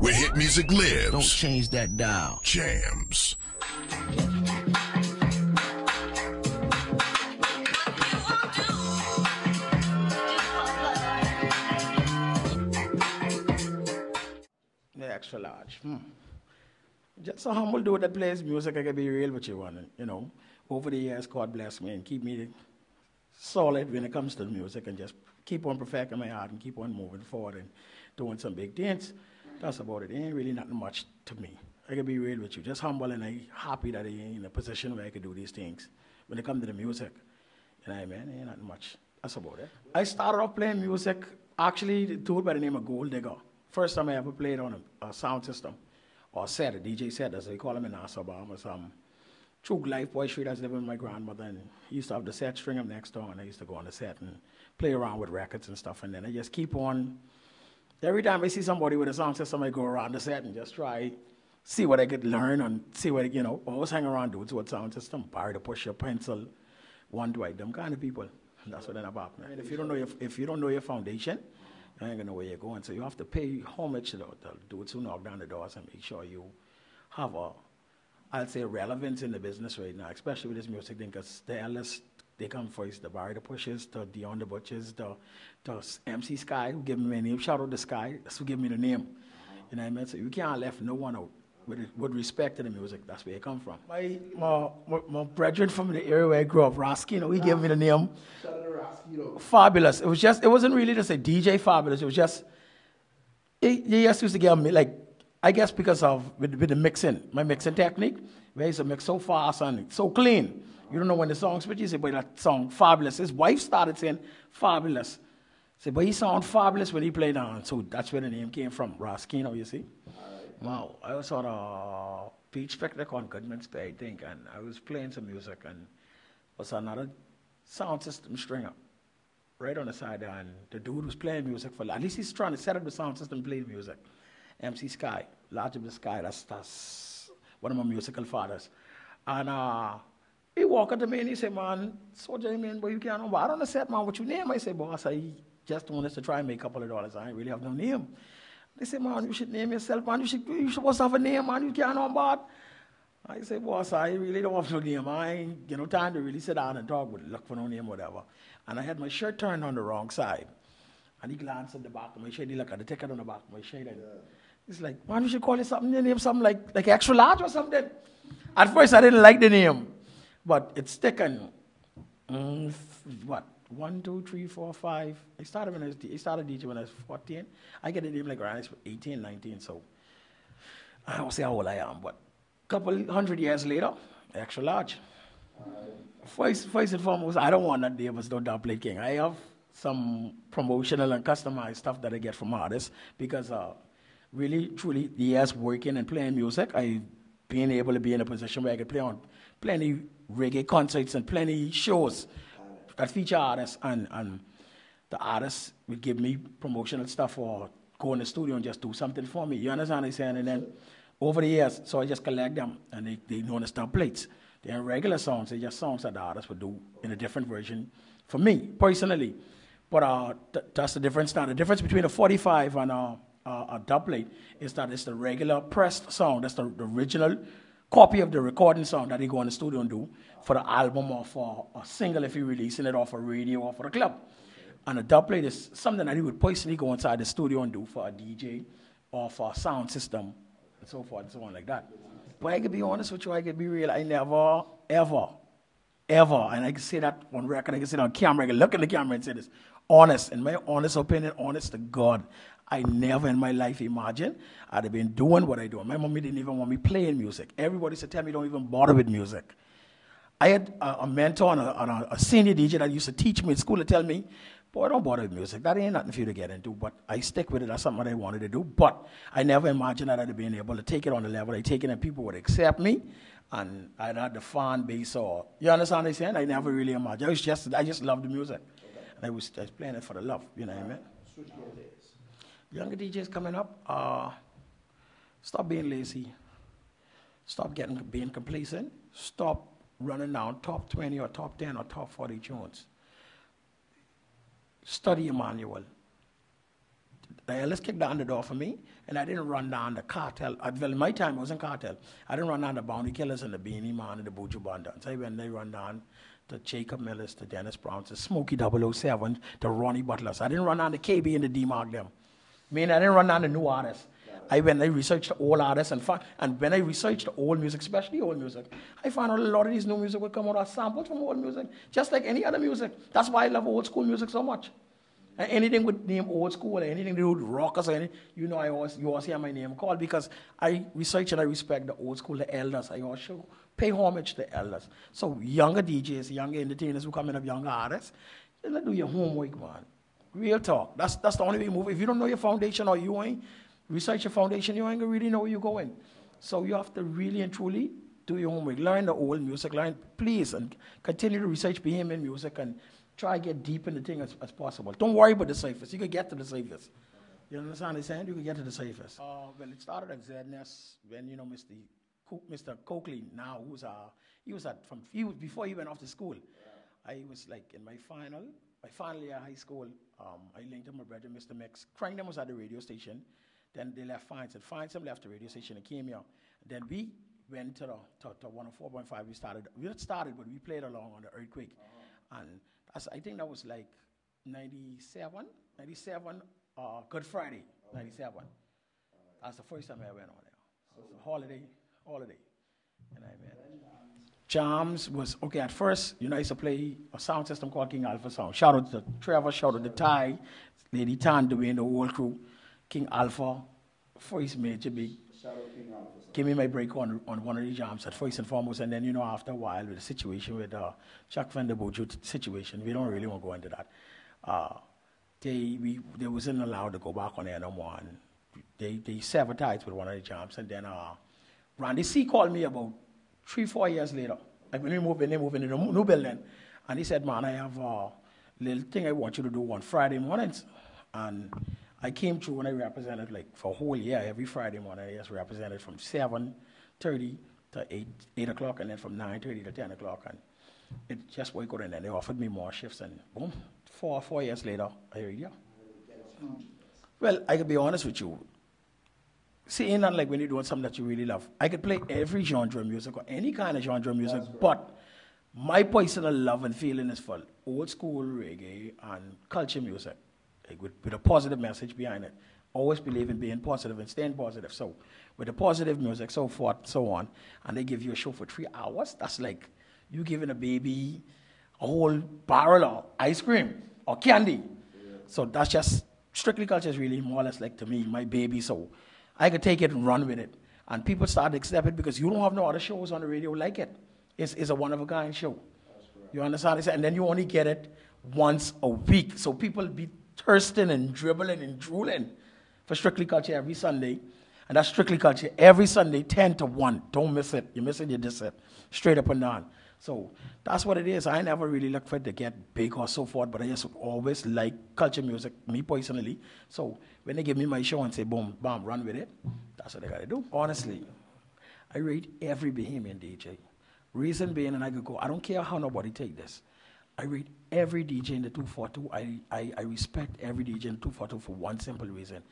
where hit music lives. Don't change that dial. Jams. The Xtra Large. Just a humble dude that plays music. I can be real with you, and over the years, God bless me and keep me solid when it comes to the music, and just keep on perfecting my art and keep on moving forward and doing some big things. That's about it. It ain't really nothing much to me. I can be real with you. Just humble, and I'm happy that I'm in a position where I can do these things. When it comes to the music, you know what I mean? Ain't nothing much. That's about it. I started off playing music, actually, a dude by the name of Gold Digger. First time I ever played on a sound system, or set, a DJ set, as they call them in Nassau, Bahamas. True Life Boy Street, I was living with my grandmother, and he used to have the set, string him next door, and I used to go on the set and play around with records and stuff, and then I just keep on. Every time I see somebody with a sound system, I go around the set and just try, see what I could learn and see what, always hang around dudes with sound system, Barry the Pusher, Pencil, One Dwight, them kind of people. That's what they're about, man. If you don't know your foundation, you ain't gonna know where you're going. So you have to pay homage to the dudes who knock down the doors and make sure you have I'd say, relevance in the business right now, especially with this music thing, because the elders, they come first, the Barry the Pushers, the Dion the Butchers, the MC Sky, who give me my name, shout out to Sky, that's who give me the name. You know what I mean? So you can't left no one out with respect to the music. That's where it come from. My brethren from the area where I grew up, Raskino, he gave me the name. Shout out to Raskino. Fabulous. It wasn't really just a DJ Fabulous. It was just, he just used to give me, like, I guess because of with the mixing, my mixing technique, where I used to mix so fast and so clean. You don't know when the song's but you say, boy, that song, fabulous. His wife started saying, fabulous. Say, but he sound fabulous when he played on. So that's where the name came from, Raskino, you see. Wow. I was on a beach picnic on Goodman's Bay, I think, and I was playing some music, and was another sound system stringer right on the side there, and the dude was playing music at least he's trying to set up the sound system and play the music. MC Sky, Large of the Sky, that's one of my musical fathers. And he walked up to me and he said, man, so what do you mean, boy, you can't know, but I don't know, set, man, what you name? I said, boss, I just want us to try and make a couple of dollars. I ain't really have no name. They said, man, you should name yourself, man, you supposed to have a name, man, you can't know about. I said, boss, I really don't have no name. I ain't get no time to really sit down and talk with look for no name, whatever. And I had my shirt turned on the wrong side. And he glanced at the back of my shirt, he looked at the ticket on the back of my shirt, and he's like, man, you should call it something, your name something like Xtra Large or something. At first, I didn't like the name, but it's sticking. What? 1, 2, 3, 4, 5. I started DJing when I was 14. I get a name like around 18, 19, so I don't say how old I am, but a couple 100 years later, Xtra Large. First and foremost, I don't want that Davis don't downplay King. I have some promotional and customized stuff that I get from artists because really, truly, the years working and playing music, I've been able to be in a position where I could play on plenty reggae concerts and plenty shows that feature artists, and the artists would give me promotional stuff or go in the studio and just do something for me. You understand what I'm saying? And then over the years, so I just collect them, and they known as templates. They're regular songs. They're just songs that the artists would do in a different version for me, personally. But that's the difference now. The difference between a 45 and a dubplate is that it's the regular pressed song. That's the original copy of the recording song that he go in the studio and do for the album or for a single if he releasing it off a radio or for the club. And a dubplate is something that he would personally go inside the studio and do for a DJ or for a sound system and so forth and so on like that. But I can be honest with you, I can be real. I never, ever, and I can say that on record, I can say that on camera, I can look in the camera and say this, honest, in my honest opinion, honest to God, I never in my life imagined I'd have been doing what I do. My mommy didn't even want me playing music. Everybody used to tell me don't even bother with music. I had a mentor and a senior DJ that used to teach me in school to tell me, boy, don't bother with music. That ain't nothing for you to get into, but I stick with it. That's something that I wanted to do. But I never imagined that I'd have been able to take it on the level I take it and people would accept me and I'd have the fan base or, you understand what I'm saying? I never really imagined. I just loved the music. Okay. And I was playing it for the love, you know what I mean? Switch gears. Younger DJs coming up, stop being lazy. Stop being complacent. Stop running down top 20 or top 10 or top 40 tunes. Study your manual. the elders kicked down the door for me, and I didn't run down the cartel. Well, in my time, it wasn't cartel. I didn't run down the Bounty Killers and the Beanie Man and the Buju Bandans. I went, they run down to Jacob Millis, to Dennis Brown, to Smokey 007, to Ronnie Butlers. I didn't run down the KB and the D-Mark them. I mean, I didn't run down the new artists. I went, I researched the old artists, and when I researched the old music, especially old music, I found out a lot of these new music would come out as samples from old music, just like any other music. That's why I love old school music so much. And anything with name old school, or anything to do with rockers, or anything, you know, you always hear my name called, because I research and I respect the old school, the elders. I also pay homage to the elders. So younger DJs, younger entertainers who come in, of younger artists, let's do your homework, man. Real talk. That's the only way you move. If you don't know your foundation, or you ain't research your foundation, you ain't gonna really know where you're going. So you have to really and truly do your homework. Learn the old music, please, and continue to research Bahamian music, and try to get deep in the thing as possible. Don't worry about the surface. You can get to the surface. You understand what I'm saying? You can get to the surface. Well, it started at ZNS when, you know, Mr. Coakley, now, before he went off to school. I was like in my final year of high school. I linked up my brother, Mr. Mix. Crankdom was at the radio station. Then they left Fines, and Fines left the radio station and came here. Then we went to 104.5. We not started, but we played along on the Earthquake. And I think that was like 97, Good Friday, 97. That's the first time I went on there. So it's a holiday. And I went. Jams was, okay, at first, you know, I used to play a sound system called King Alpha Sound. Shout out to Trevor, shout out to Ty, Lady Tan, Dwayne, the whole crew. King Alpha, first major big. Shout out King Alpha. Give me my break on one of the jams at first and foremost, and then, you know, after a while with the situation with Chuck Fender Bojo situation, we don't really want to go into that. They wasn't allowed to go back on there no more, and they severed ties with one of the jams, and then Randy C called me about 3-4 years later, like when they moved in the new building, and he said, man, I have a little thing I want you to do on Friday mornings, and I came through and I represented, like, for a whole year, every Friday morning, I just represented from 7:30 to 8 o'clock, and then from 9:30 to 10 o'clock, and it just worked out, and then they offered me more shifts, and boom, 4 years later, I heard, yeah. Well, I can be honest with you. See, ain't not like when you're doing something that you really love. I could play every genre of music, or any kind of genre of music, but my personal love and feeling is for old school reggae and culture music. Like with a positive message behind it. Always believe in being positive and staying positive. So with the positive music, so forth, so on, and they give you a show for 3 hours, that's like you giving a baby a whole barrel of ice cream or candy. Yeah. So that's just, Strictly Culture is really more or less like, to me, my baby. So I could take it and run with it. And people start to accept it because you don't have no other shows on the radio like it. It's a one-of-a-kind show. You understand? And then you only get it once a week. So people be thirsting and dribbling and drooling for Strictly Culture every Sunday. And that's Strictly Culture every Sunday, 10 to 1. Don't miss it. You miss it, you miss it. Straight up and down. So that's what it is. I never really look for it to get big or so forth, but I just always like culture music, me personally. So when they give me my show and say, boom, bam, run with it, that's what I got to do. Honestly, I rate every Bahamian DJ. Reason being, and I could go, I don't care how nobody take this. I rate every DJ in the 242. I respect every DJ in the 242 for one simple reason.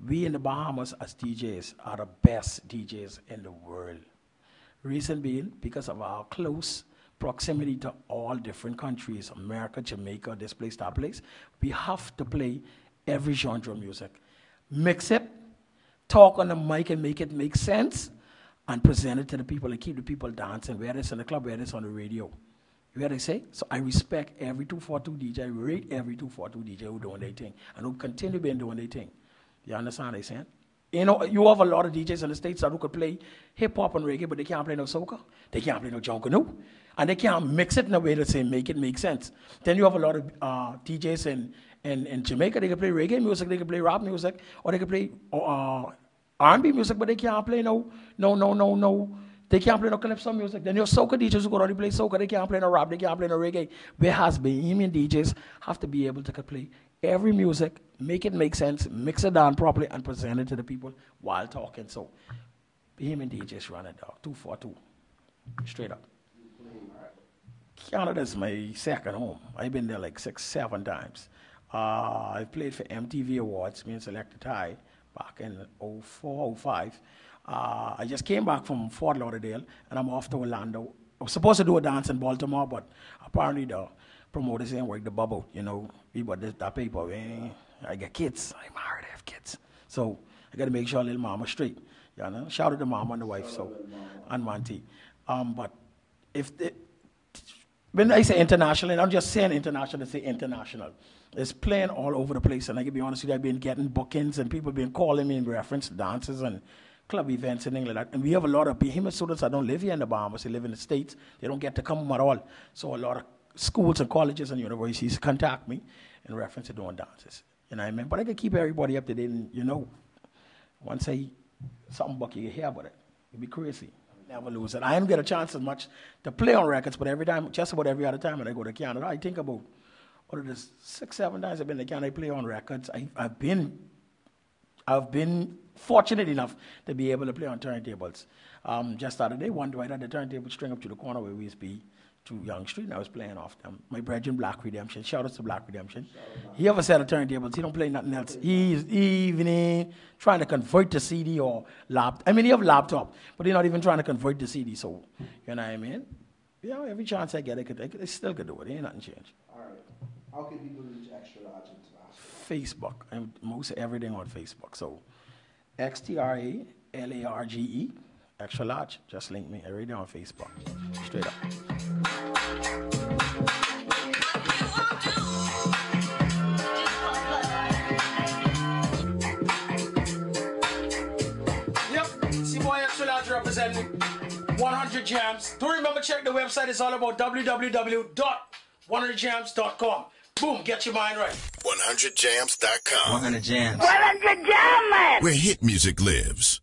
We in the Bahamas as DJs are the best DJs in the world. Reason being, because of our close proximity to all different countries, America, Jamaica, this place, that place, we have to play every genre of music. Mix it, talk on the mic and make it make sense, and present it to the people and keep the people dancing, whether it's in the club, whether it's on the radio. You hear what I say? So I respect every 242 DJ, I rate every 242 DJ who doing their thing, and who continue being doing their thing. You understand what I'm saying? You know, you have a lot of DJs in the States that who could play hip-hop and reggae, but they can't play no soca, they can't play no junkanoo, and they can't mix it in a way to say make it make sense. Then you have a lot of DJs in Jamaica, they can play reggae music, they can play rap music, or they can play R&B music, but they can't play no. They can't play no calypso music. Then your soca DJs who go already play soca, they can't play no rap, they can't play no reggae. Whereas Bahamian DJs have to be able to play every music, make it make sense, mix it down properly, and present it to the people while talking. So Bahamian DJs run it, dog. 242. Straight up. Canada's my second home. I've been there like 6-7 times. I played for MTV Awards, being selected high back in 04, 05. I just came back from Fort Lauderdale, and I'm off to Orlando. I was supposed to do a dance in Baltimore, but apparently the promoters didn't work the bubble, you know. People, that paper, I get kids. I'm married, I have kids. So I got to make sure little mama straight. You know? Shout out to mama and the wife, so, and Monty. But if they, when I say international, and I'm just saying international, I say international. It's playing all over the place, and I can be honest with you, I've been getting bookings, and people been calling me in reference to dances and club events and things like that. And we have a lot of behemoth students that don't live here in the Bahamas, they live in the States. They don't get to come at all. So a lot of schools and colleges and universities contact me in reference to doing dances. You know what I mean? But I can keep everybody up to date, and you know, once something bucky, you hear about it. It'd be crazy. Never lose it. I didn't get a chance as much to play on records, but every time, just about every other time when I go to Canada, I think about, what it is, 6, 7 times I've been to Canada, I play on records. I've been fortunate enough to be able to play on turntables. Just the other day, one night I had the turntable string up to the corner where we used to be, to Young Street, and I was playing off them. My brethren, Black Redemption, shout out to Black Redemption. He have a set of turntables, he don't play nothing else. He's even trying to convert the CD or laptop. I mean, he have a laptop, but he's not even trying to convert the CD, so, you know what I mean? Yeah, every chance I get, I still could do it, ain't nothing changed. All right. How can people reach Xtra Large International? Facebook, and most everything on Facebook, so Xtra Large, Xtra Large, just link me, everything on Facebook, straight up. Yep, see boy Xtra Large representing 100 Jams. Do remember, check the website, it's all about www.100jams.com. Boom, get your mind right. 100jams.com. 100 Jams. 100 Jams! Where hit music lives.